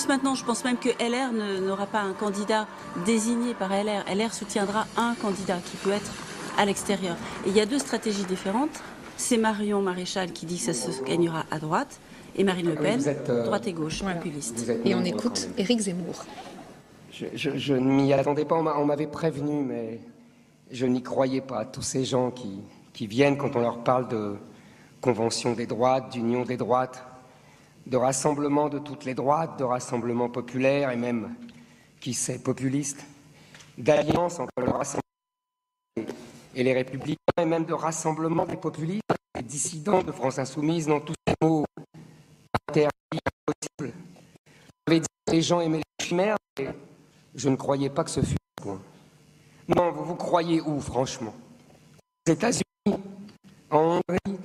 plus maintenant, je pense même que LR n'aura pas un candidat désigné par LR. LR soutiendra un candidat qui peut être à l'extérieur. Et il y a deux stratégies différentes. C'est Marion Maréchal qui dit que ça se gagnera à droite, et Marine Le Pen, droite et gauche, voilà. populiste. Et on écoute Éric Zemmour. Je ne m'y attendais pas, on m'avait prévenu, mais je n'y croyais pas. Tous ces gens qui viennent quand on leur parle de convention des droites, d'union des droites, de rassemblement de toutes les droites, de rassemblement populaire et même, qui sait, populiste, d'alliance entre le rassemblement et les républicains, et même de rassemblement des populistes, des dissidents de France Insoumise, dans tous ces mots interdits, impossibles. J'avais dit que les gens aimaient les chimères, et je ne croyais pas que ce fût le point. Non, vous croyez où, franchement? Aux États-Unis, en Hongrie,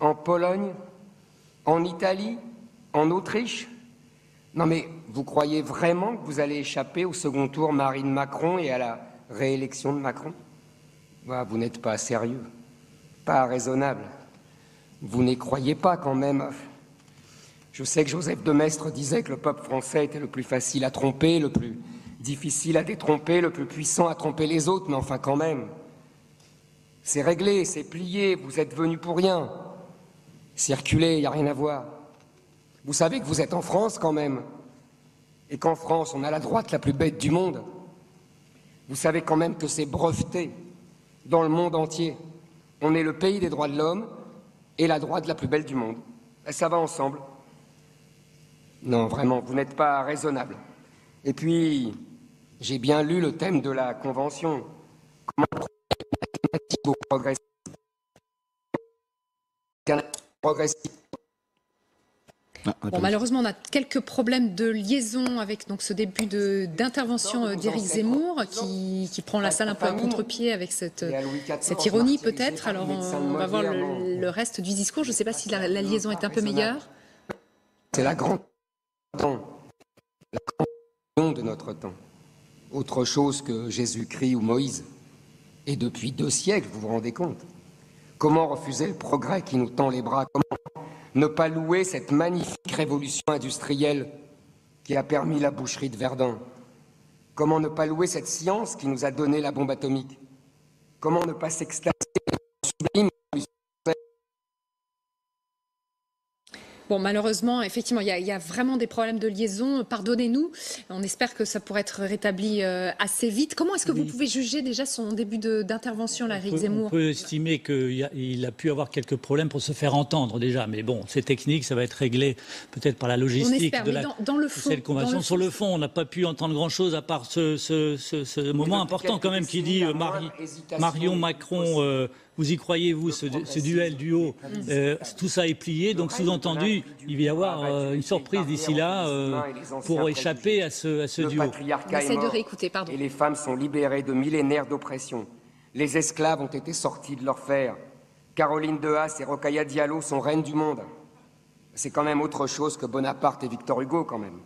en Pologne, en Italie, en Autriche? Non, mais vous croyez vraiment que vous allez échapper au second tour Marine Macron et à la réélection de Macron? Vous n'êtes pas sérieux, pas raisonnable. Vous n'y croyez pas quand même. Je sais que Joseph de Maistre disait que le peuple français était le plus facile à tromper, le plus difficile à détromper, le plus puissant à tromper les autres, mais enfin quand même. C'est réglé, c'est plié, vous êtes venus pour rien. Circulez, il n'y a rien à voir. Vous savez que vous êtes en France quand même, et qu'en France, on a la droite la plus bête du monde. Vous savez quand même que c'est breveté dans le monde entier. On est le pays des droits de l'homme et la droite la plus belle du monde. Et ça va ensemble. Non, vraiment, vous n'êtes pas raisonnable. Et puis, j'ai bien lu le thème de la Convention. Comment alternative au progressisme. Bon, malheureusement, on a quelques problèmes de liaison avec donc, ce début d'intervention d'Éric Zemmour qui prend la salle un peu à contre-pied avec cette ironie peut-être. Alors on va voir le reste du discours. Je ne sais pas si la liaison est un peu meilleure. C'est la grande de notre temps. Autre chose que Jésus-Christ ou Moïse. Et depuis 2 siècles, vous vous rendez compte? Comment refuser le progrès qui nous tend les bras? Comment ne pas louer cette magnifique révolution industrielle qui a permis la boucherie de Verdun? Comment ne pas louer cette science qui nous a donné la bombe atomique? Comment ne pas s'extasier sublime? Bon, malheureusement, effectivement, il y a vraiment des problèmes de liaison. Pardonnez-nous. On espère que ça pourrait être rétabli assez vite. Comment est-ce que vous pouvez juger déjà son début d'intervention, là, Éric Zemmour? On peut estimer qu'il a pu avoir quelques problèmes pour se faire entendre déjà. Mais bon, c'est technique, ça va être réglé peut-être par la logistique de cette convention. Sur le fond, on n'a pas pu entendre grand-chose à part ce moment important quand même qui dit Marion Macron... vous y croyez, vous, ce duo, tout ça est plié, donc sous-entendu, il va y avoir une surprise d'ici là pour échapper à ce duo. On essaie de réécouter, pardon. Et les femmes sont libérées de millénaires d'oppression. Les esclaves ont été sortis de leur fer. Caroline de Haas et Rokhaya Diallo sont reines du monde. C'est quand même autre chose que Bonaparte et Victor Hugo, quand même.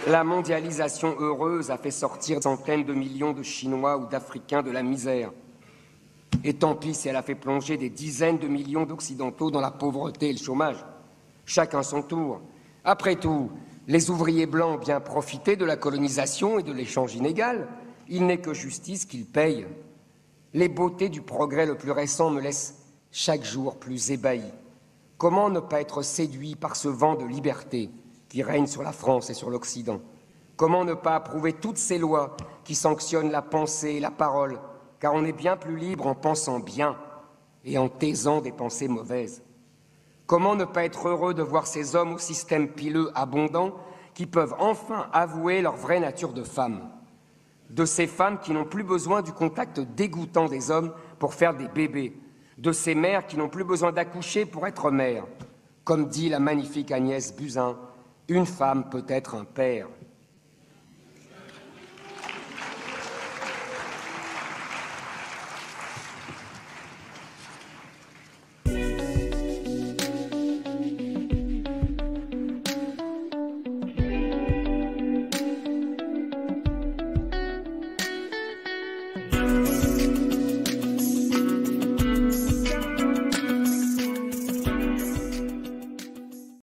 La mondialisation heureuse a fait sortir centaines de millions de Chinois ou d'Africains de la misère. Et tant pis si elle a fait plonger des dizaines de millions d'Occidentaux dans la pauvreté et le chômage. Chacun son tour. Après tout, les ouvriers blancs ont bien profité de la colonisation et de l'échange inégal. Il n'est que justice qu'ils payent. Les beautés du progrès le plus récent me laissent chaque jour plus ébahi. Comment ne pas être séduit par ce vent de liberté qui règne sur la France et sur l'Occident? Comment ne pas approuver toutes ces lois qui sanctionnent la pensée et la parole, car on est bien plus libre en pensant bien et en taisant des pensées mauvaises? Comment ne pas être heureux de voir ces hommes au système pileux abondant qui peuvent enfin avouer leur vraie nature de femme? De ces femmes qui n'ont plus besoin du contact dégoûtant des hommes pour faire des bébés, de ces mères qui n'ont plus besoin d'accoucher pour être mères. Comme dit la magnifique Agnès Buzyn, une femme peut être un père.